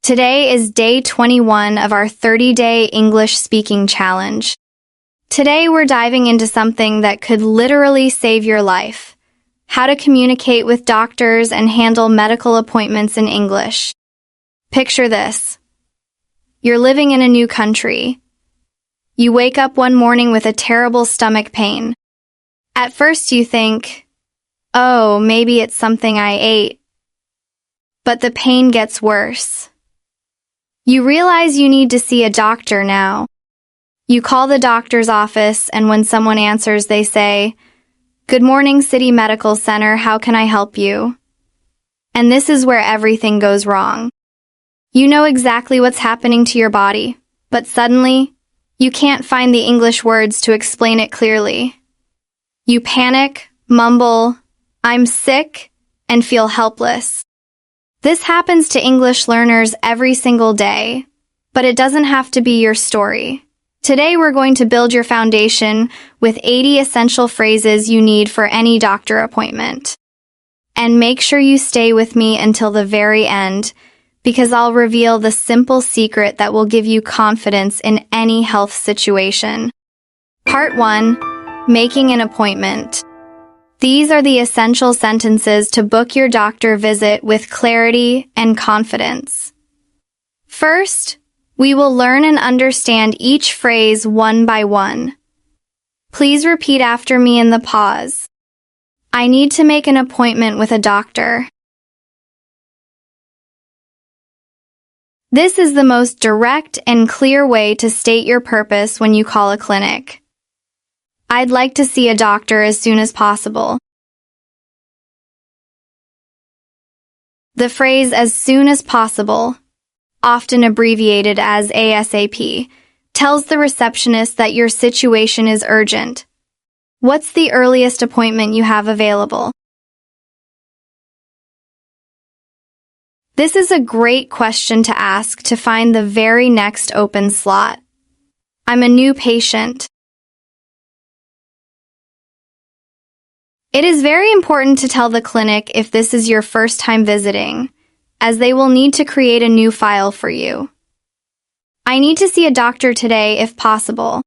Today is day 21 of our 30-day English speaking challenge. Today we're diving into something that could literally save your life: how to communicate with doctors and handle medical appointments in English. Picture this. You're living in a new country. You wake up one morning with a terrible stomach pain. At first you think, oh, maybe it's something I ate. But the pain gets worse. You realize you need to see a doctor now. You call the doctor's office, and when someone answers, they say, "Good morning, City Medical Center, how can I help you?" And this is where everything goes wrong. You know exactly what's happening to your body, but suddenly, you can't find the English words to explain it clearly. You panic, mumble, "I'm sick," and feel helpless. This happens to English learners every single day, but it doesn't have to be your story. Today we're going to build your foundation with 80 essential phrases you need for any doctor appointment. And make sure you stay with me until the very end, because I'll reveal the simple secret that will give you confidence in any health situation. Part 1. Making an appointment. These are the essential sentences to book your doctor visit with clarity and confidence. First, we will learn and understand each phrase one by one. Please repeat after me in the pause. I need to make an appointment with a doctor. This is the most direct and clear way to state your purpose when you call a clinic. I'd like to see a doctor as soon as possible. The phrase "as soon as possible," often abbreviated as ASAP, tells the receptionist that your situation is urgent. What's the earliest appointment you have available? This is a great question to ask to find the very next open slot. I'm a new patient. It is very important to tell the clinic if this is your first time visiting, as they will need to create a new file for you. I need to see a doctor today if possible.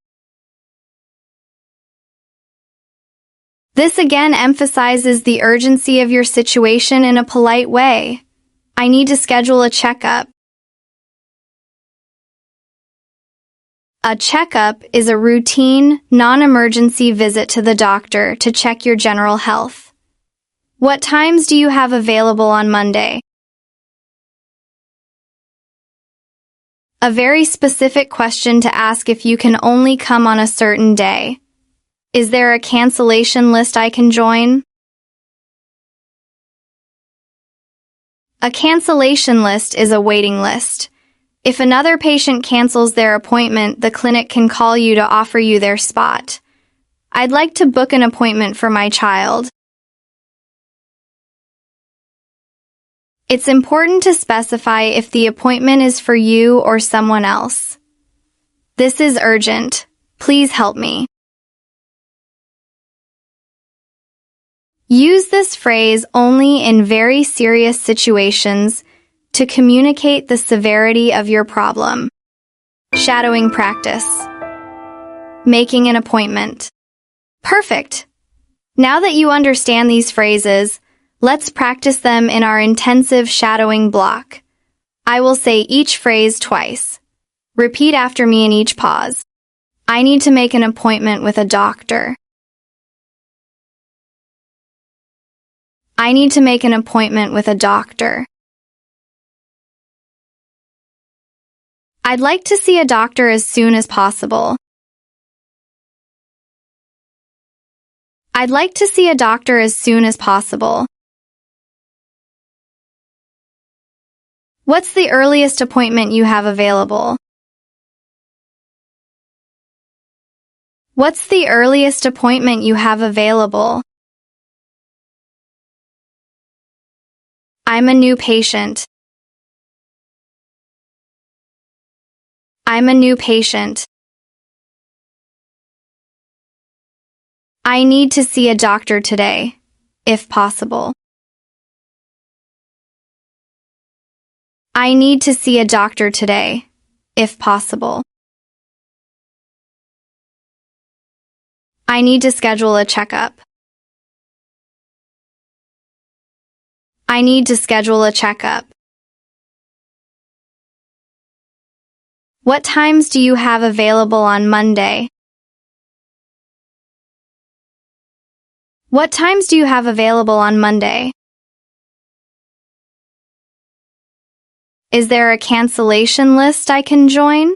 This again emphasizes the urgency of your situation in a polite way. I need to schedule a checkup. A checkup is a routine, non-emergency visit to the doctor to check your general health. What times do you have available on Monday? A very specific question to ask if you can only come on a certain day. Is there a cancellation list I can join? A cancellation list is a waiting list. If another patient cancels their appointment, the clinic can call you to offer you their spot. I'd like to book an appointment for my child. It's important to specify if the appointment is for you or someone else. This is urgent. Please help me. Use this phrase only in very serious situations to communicate the severity of your problem. Shadowing practice. Making an appointment. Perfect! Now that you understand these phrases, let's practice them in our intensive shadowing block. I will say each phrase twice. Repeat after me in each pause. I need to make an appointment with a doctor. I need to make an appointment with a doctor. I'd like to see a doctor as soon as possible. I'd like to see a doctor as soon as possible. What's the earliest appointment you have available? What's the earliest appointment you have available? I'm a new patient. I'm a new patient. I need to see a doctor today, if possible. I need to see a doctor today, if possible. I need to schedule a checkup. I need to schedule a checkup. What times do you have available on Monday? What times do you have available on Monday? Is there a cancellation list I can join?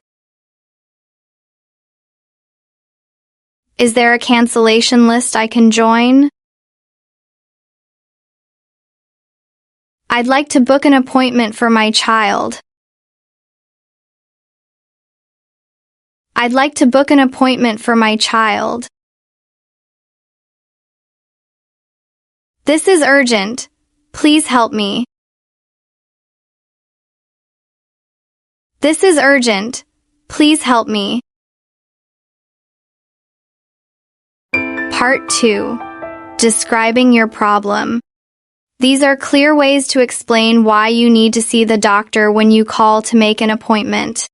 Is there a cancellation list I can join? I'd like to book an appointment for my child. I'd like to book an appointment for my child. This is urgent. Please help me. This is urgent. Please help me. Part 2. Describing your problem. These are clear ways to explain why you need to see the doctor when you call to make an appointment.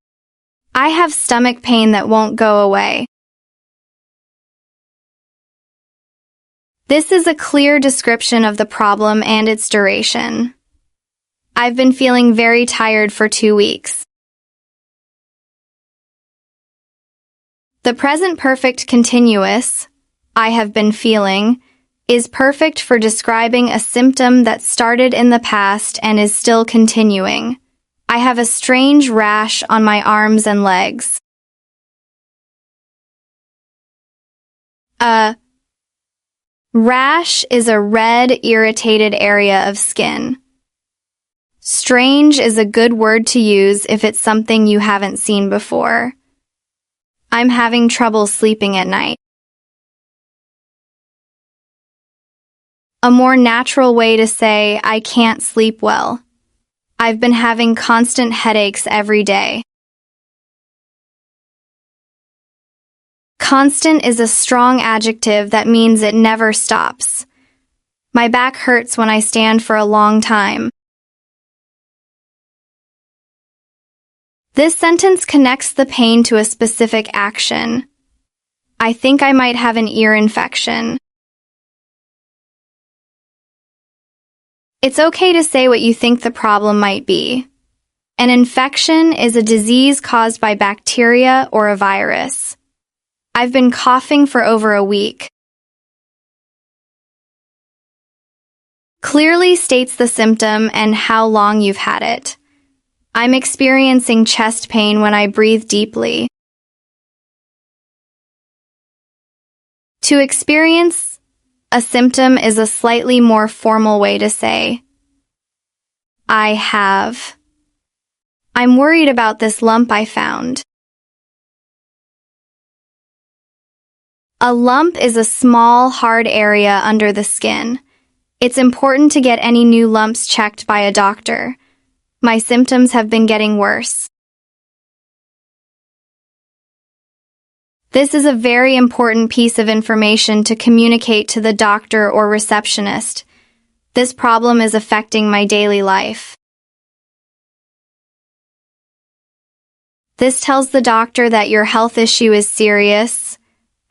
I have stomach pain that won't go away. This is a clear description of the problem and its duration. I've been feeling very tired for 2 weeks. The present perfect continuous, I have been feeling, is perfect for describing a symptom that started in the past and is still continuing. I have a strange rash on my arms and legs. A rash is a red, irritated area of skin. Strange is a good word to use if it's something you haven't seen before. I'm having trouble sleeping at night. A more natural way to say I can't sleep well. I've been having constant headaches every day. Constant is a strong adjective that means it never stops. My back hurts when I stand for a long time. This sentence connects the pain to a specific action. I think I might have an ear infection. It's okay to say what you think the problem might be. An infection is a disease caused by bacteria or a virus. I've been coughing for over a week. Clearly states the symptom and how long you've had it. I'm experiencing chest pain when I breathe deeply. To experience a symptom is a slightly more formal way to say, I have. I'm worried about this lump I found. A lump is a small, hard area under the skin. It's important to get any new lumps checked by a doctor. My symptoms have been getting worse. This is a very important piece of information to communicate to the doctor or receptionist. This problem is affecting my daily life. This tells the doctor that your health issue is serious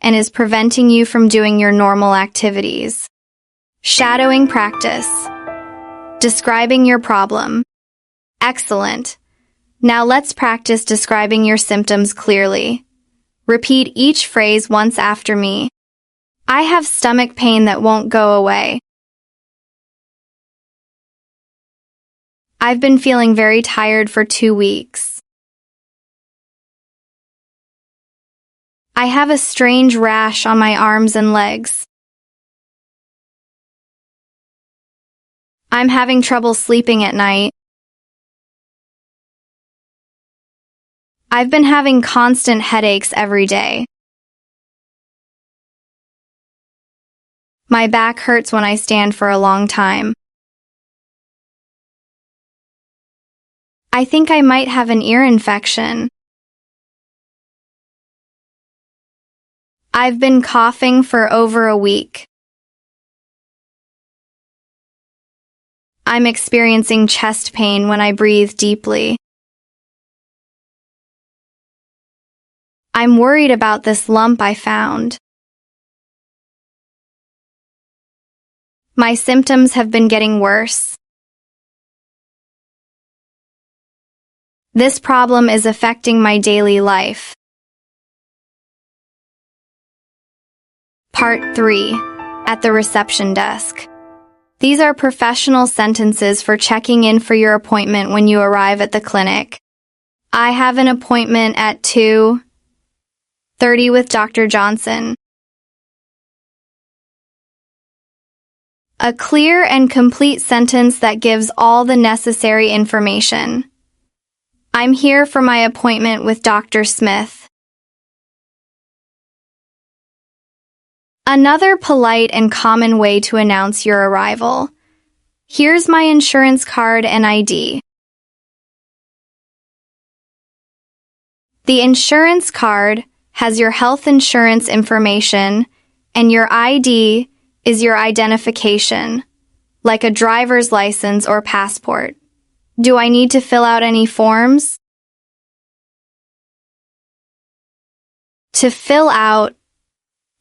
and is preventing you from doing your normal activities. Shadowing practice. Describing your problem. Excellent. Now let's practice describing your symptoms clearly. Repeat each phrase once after me. I have stomach pain that won't go away. I've been feeling very tired for 2 weeks. I have a strange rash on my arms and legs. I'm having trouble sleeping at night. I've been having constant headaches every day. My back hurts when I stand for a long time. I think I might have an ear infection. I've been coughing for over a week. I'm experiencing chest pain when I breathe deeply. I'm worried about this lump I found. My symptoms have been getting worse. This problem is affecting my daily life. Part 3. At the reception desk. These are professional sentences for checking in for your appointment when you arrive at the clinic. I have an appointment at 2:30 with Dr. Johnson. A clear and complete sentence that gives all the necessary information. I'm here for my appointment with Dr. Smith. Another polite and common way to announce your arrival. Here's my insurance card and ID. The insurance card has your health insurance information, and your ID is your identification, like a driver's license or passport. Do I need to fill out any forms? To fill out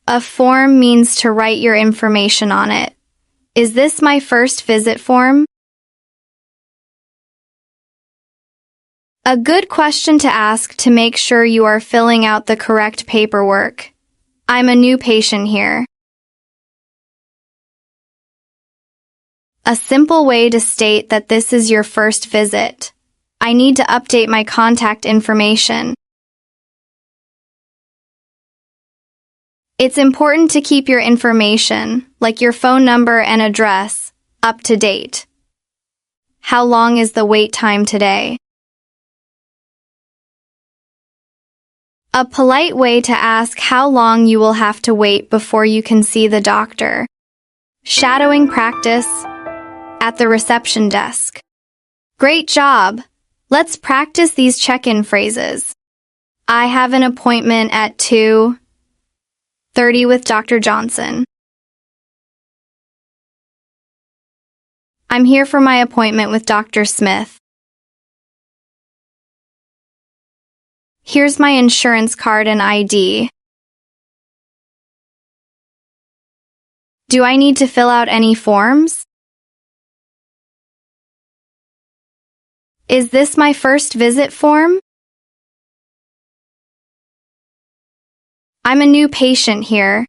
a form means to write your information on it. Is this my first visit form? A good question to ask to make sure you are filling out the correct paperwork. I'm a new patient here. A simple way to state that this is your first visit. I need to update my contact information. It's important to keep your information, like your phone number and address, up to date. How long is the wait time today? A polite way to ask how long you will have to wait before you can see the doctor. Shadowing practice at the reception desk. Great job! Let's practice these check-in phrases. I have an appointment at 2:30 with Dr. Johnson. I'm here for my appointment with Dr. Smith. Here's my insurance card and ID. Do I need to fill out any forms? Is this my first visit form? I'm a new patient here.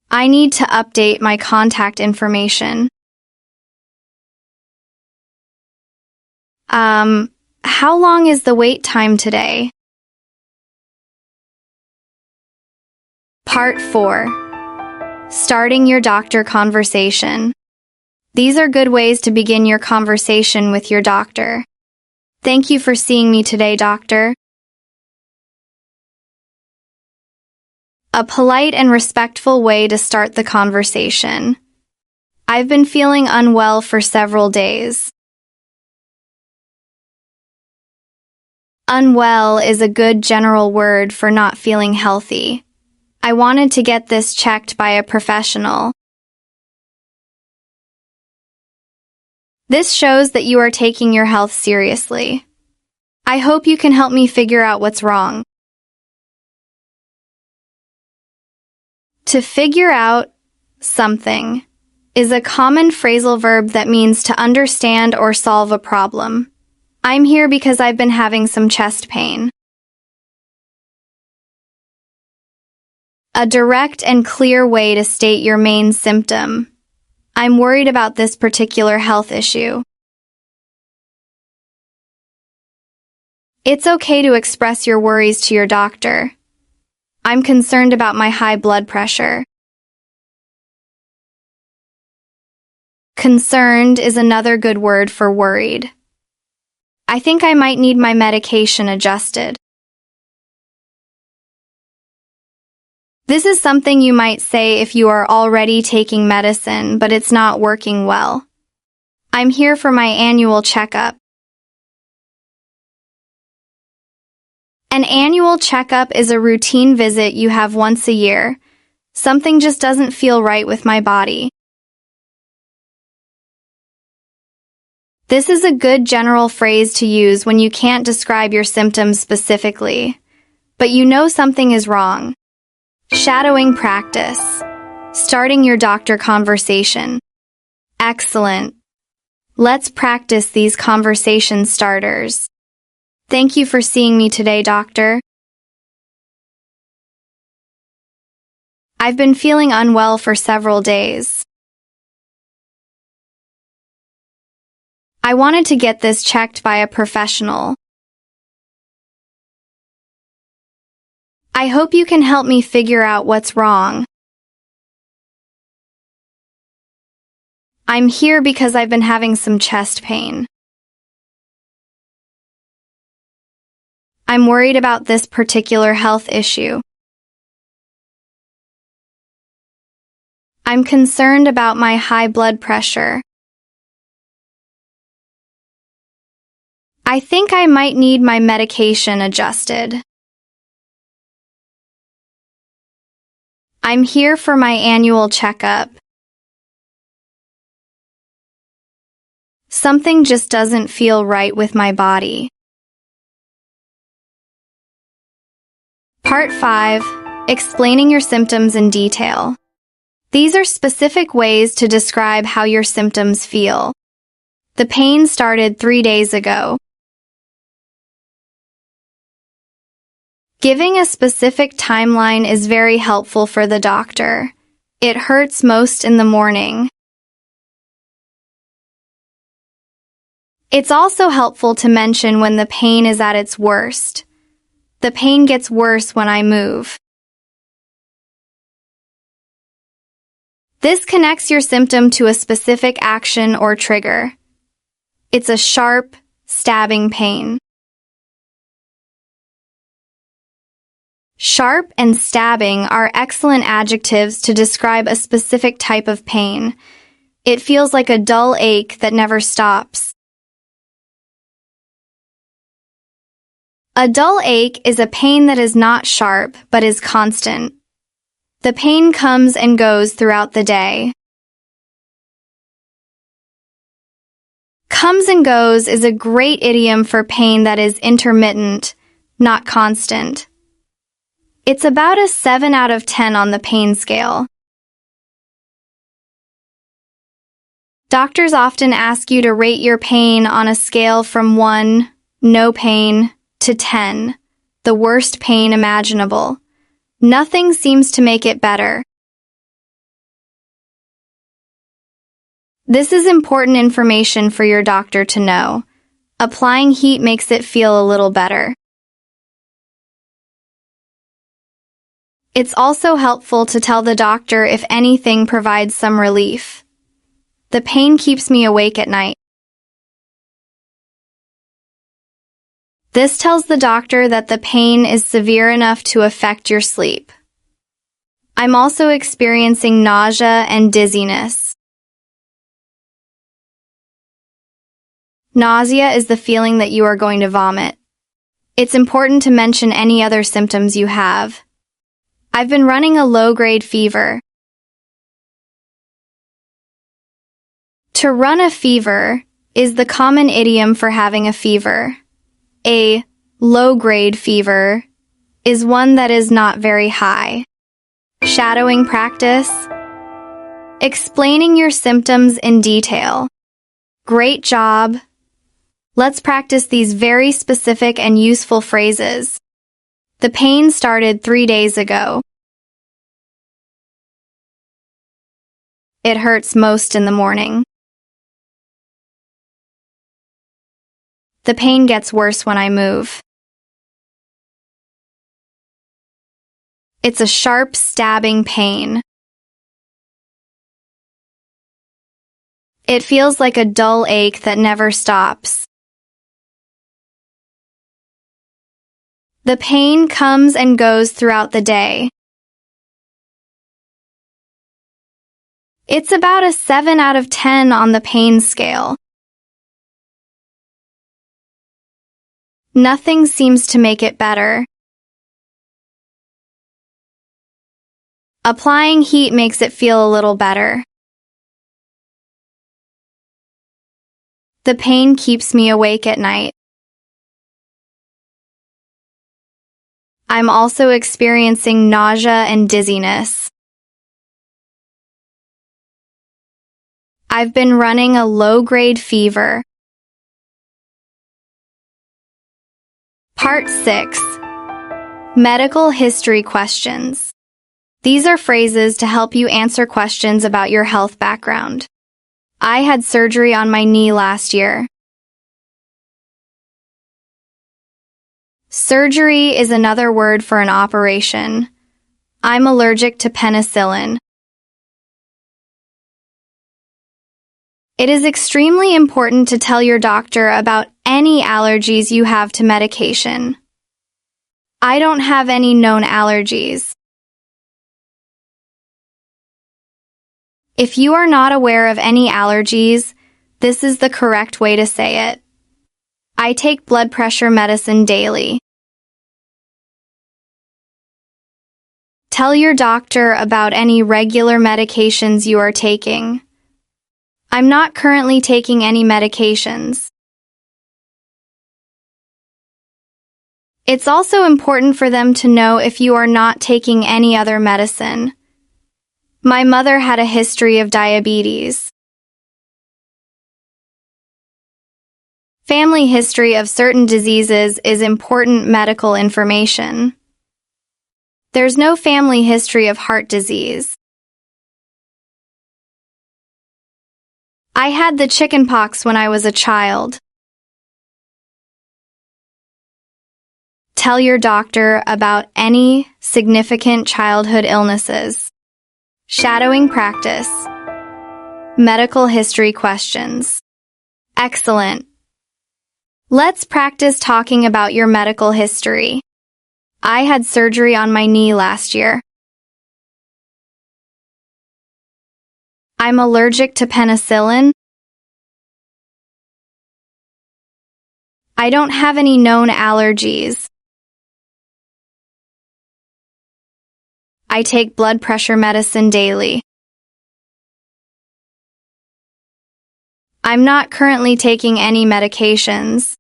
I need to update my contact information. How long is the wait time today? Part 4. Starting your doctor conversation. These are good ways to begin your conversation with your doctor. Thank you for seeing me today, doctor. A polite and respectful way to start the conversation. I've been feeling unwell for several days. Unwell is a good general word for not feeling healthy. I wanted to get this checked by a professional. This shows that you are taking your health seriously. I hope you can help me figure out what's wrong. To figure out something is a common phrasal verb that means to understand or solve a problem. I'm here because I've been having some chest pain. A direct and clear way to state your main symptom. I'm worried about this particular health issue. It's okay to express your worries to your doctor. I'm concerned about my high blood pressure. Concerned is another good word for worried. I think I might need my medication adjusted. This is something you might say if you are already taking medicine, but it's not working well. I'm here for my annual checkup. An annual checkup is a routine visit you have once a year. Something just doesn't feel right with my body. This is a good general phrase to use when you can't describe your symptoms specifically, but you know something is wrong. Shadowing practice. Starting your doctor conversation. Excellent. Let's practice these conversation starters. Thank you for seeing me today, doctor. I've been feeling unwell for several days. I wanted to get this checked by a professional. I hope you can help me figure out what's wrong. I'm here because I've been having some chest pain. I'm worried about this particular health issue. I'm concerned about my high blood pressure. I think I might need my medication adjusted. I'm here for my annual checkup. Something just doesn't feel right with my body. Part 5. Explaining your symptoms in detail. These are specific ways to describe how your symptoms feel. The pain started 3 days ago. Giving a specific timeline is very helpful for the doctor. It hurts most in the morning. It's also helpful to mention when the pain is at its worst. The pain gets worse when I move. This connects your symptom to a specific action or trigger. It's a sharp, stabbing pain. Sharp and stabbing are excellent adjectives to describe a specific type of pain. It feels like a dull ache that never stops. A dull ache is a pain that is not sharp but is constant. The pain comes and goes throughout the day. Comes and goes is a great idiom for pain that is intermittent, not constant. It's about a 7 out of 10 on the pain scale. Doctors often ask you to rate your pain on a scale from 1, no pain, to 10, the worst pain imaginable. Nothing seems to make it better. This is important information for your doctor to know. Applying heat makes it feel a little better. It's also helpful to tell the doctor if anything provides some relief. The pain keeps me awake at night. This tells the doctor that the pain is severe enough to affect your sleep. I'm also experiencing nausea and dizziness. Nausea is the feeling that you are going to vomit. It's important to mention any other symptoms you have. I've been running a low-grade fever. To run a fever is the common idiom for having a fever. A low-grade fever is one that is not very high. Shadowing practice. Explaining your symptoms in detail. Great job. Let's practice these very specific and useful phrases. The pain started 3 days ago. It hurts most in the morning. The pain gets worse when I move. It's a sharp, stabbing pain. It feels like a dull ache that never stops. The pain comes and goes throughout the day. It's about a 7 out of 10 on the pain scale. Nothing seems to make it better. Applying heat makes it feel a little better. The pain keeps me awake at night. I'm also experiencing nausea and dizziness. I've been running a low-grade fever. Part 6. Medical history questions. These are phrases to help you answer questions about your health background. I had surgery on my knee last year. Surgery is another word for an operation. I'm allergic to penicillin. It is extremely important to tell your doctor about any allergies you have to medication. I don't have any known allergies. If you are not aware of any allergies, this is the correct way to say it. I take blood pressure medicine daily. Tell your doctor about any regular medications you are taking. I'm not currently taking any medications. It's also important for them to know if you are not taking any other medicine. My mother had a history of diabetes. Family history of certain diseases is important medical information. There's no family history of heart disease. I had the chickenpox when I was a child. Tell your doctor about any significant childhood illnesses. Shadowing practice. Medical history questions. Excellent. Let's practice talking about your medical history. I had surgery on my knee last year. I'm allergic to penicillin. I don't have any known allergies. I take blood pressure medicine daily. I'm not currently taking any medications.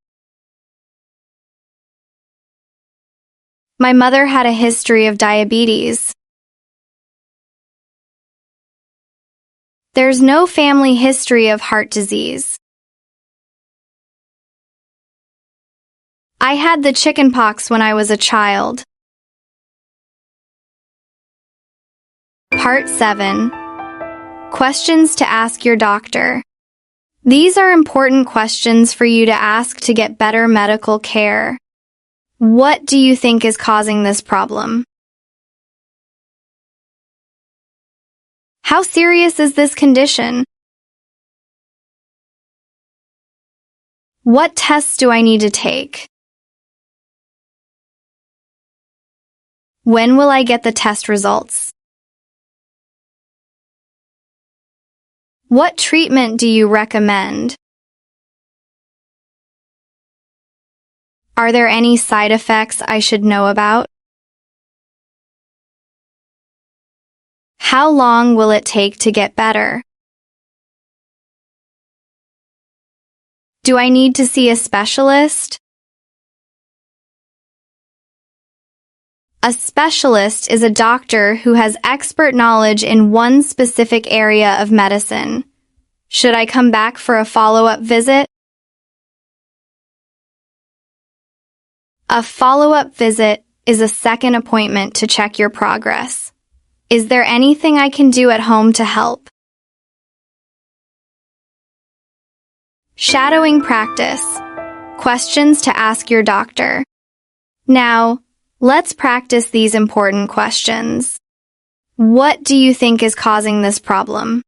My mother had a history of diabetes. There's no family history of heart disease. I had the chickenpox when I was a child. Part 7. Questions to ask your doctor. These are important questions for you to ask to get better medical care. What do you think is causing this problem? How serious is this condition? What tests do I need to take? When will I get the test results? What treatment do you recommend? Are there any side effects I should know about? How long will it take to get better? Do I need to see a specialist? A specialist is a doctor who has expert knowledge in one specific area of medicine. Should I come back for a follow-up visit? A follow-up visit is a second appointment to check your progress. Is there anything I can do at home to help? Shadowing practice. Questions to ask your doctor. Now, let's practice these important questions. What do you think is causing this problem?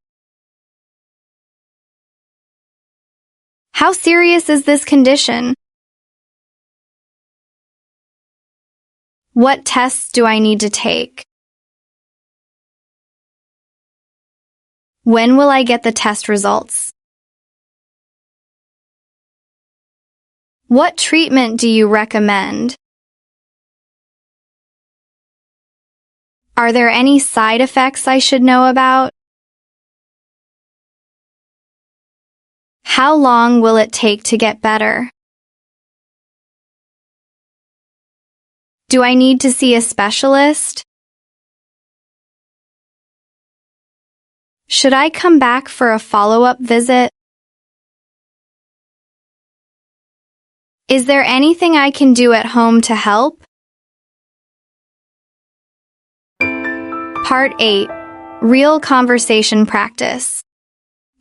How serious is this condition? What tests do I need to take? When will I get the test results? What treatment do you recommend? Are there any side effects I should know about? How long will it take to get better? Do I need to see a specialist? Should I come back for a follow-up visit? Is there anything I can do at home to help? Part 8. Real Conversation Practice.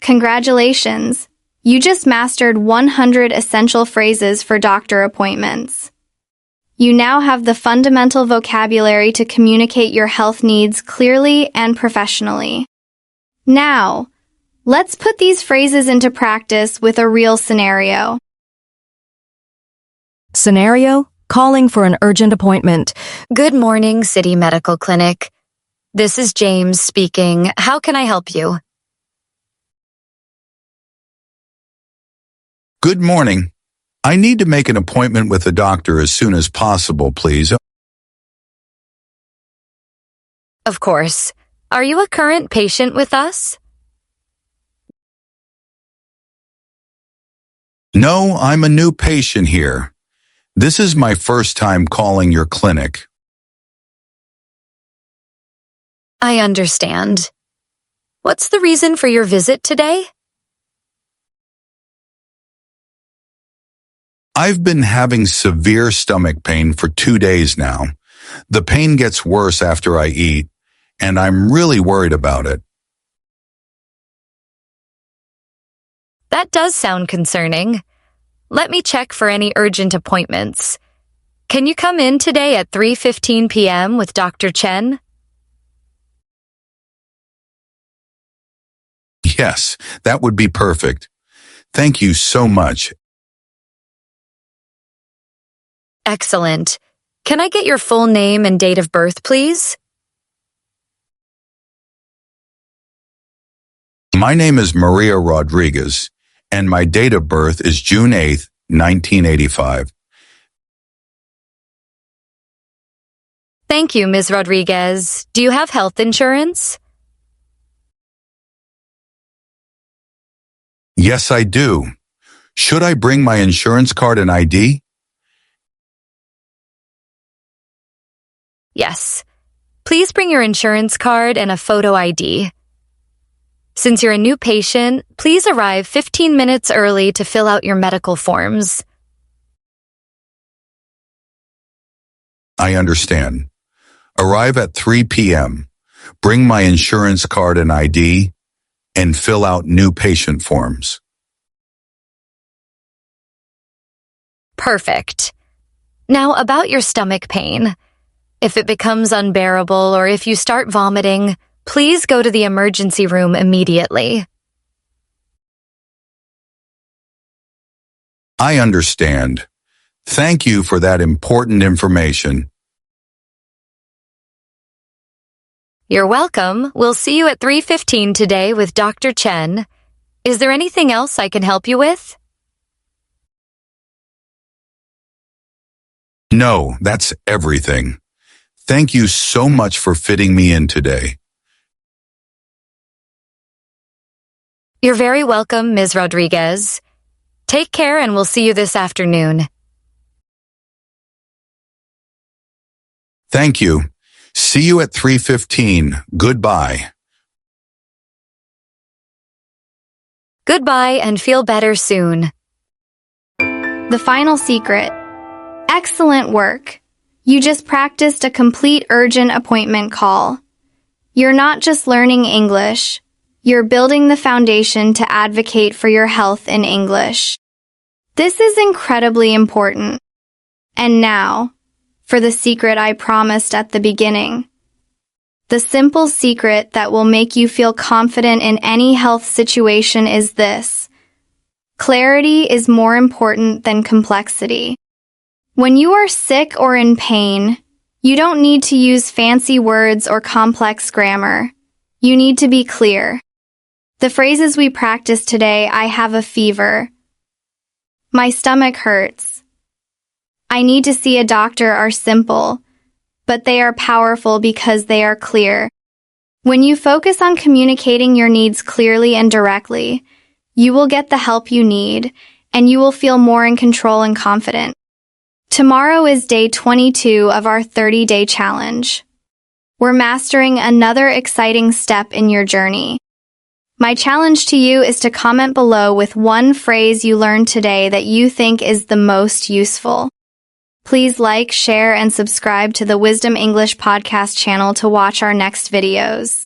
Congratulations! You just mastered 100 essential phrases for doctor appointments. You now have the fundamental vocabulary to communicate your health needs clearly and professionally. Now, let's put these phrases into practice with a real scenario. Scenario: calling for an urgent appointment. Good morning, City Medical Clinic. This is James speaking. How can I help you? Good morning. I need to make an appointment with the doctor as soon as possible, please. Of course. Are you a current patient with us? No, I'm a new patient here. This is my first time calling your clinic. I understand. What's the reason for your visit today? I've been having severe stomach pain for 2 days now. The pain gets worse after I eat, and I'm really worried about it. That does sound concerning. Let me check for any urgent appointments. Can you come in today at 3:15 p.m. with Dr. Chen? Yes, that would be perfect. Thank you so much. Excellent. Can I get your full name and date of birth, please? My name is Maria Rodriguez, and my date of birth is June 8th, 1985. Thank you, Ms. Rodriguez. Do you have health insurance? Yes, I do. Should I bring my insurance card and ID? Yes. Please bring your insurance card and a photo ID. Since you're a new patient, please arrive 15 minutes early to fill out your medical forms. I understand. Arrive at 3 p.m. Bring my insurance card and ID, and fill out new patient forms. Perfect. Now about your stomach pain. If it becomes unbearable or if you start vomiting, please go to the emergency room immediately. I understand. Thank you for that important information. You're welcome. We'll see you at 3:15 today with Dr. Chen. Is there anything else I can help you with? No, that's everything. Thank you so much for fitting me in today. You're very welcome, Ms. Rodriguez. Take care and we'll see you this afternoon. Thank you. See you at 3:15. Goodbye. Goodbye and feel better soon. The final secret. Excellent work. You just practiced a complete urgent appointment call. You're not just learning English. You're building the foundation to advocate for your health in English. This is incredibly important. And now, for the secret I promised at the beginning. The simple secret that will make you feel confident in any health situation is this. Clarity is more important than complexity. When you are sick or in pain, you don't need to use fancy words or complex grammar. You need to be clear. The phrases we practiced today, I have a fever. My stomach hurts. I need to see a doctor are simple, but they are powerful because they are clear. When you focus on communicating your needs clearly and directly, You will get the help you need, and you will feel more in control and confident. Tomorrow is day 22 of our 30-day challenge. We're mastering another exciting step in your journey. My challenge to you is to comment below with one phrase you learned today that you think is the most useful. Please like, share, and subscribe to the Wisdom English podcast channel to watch our next videos.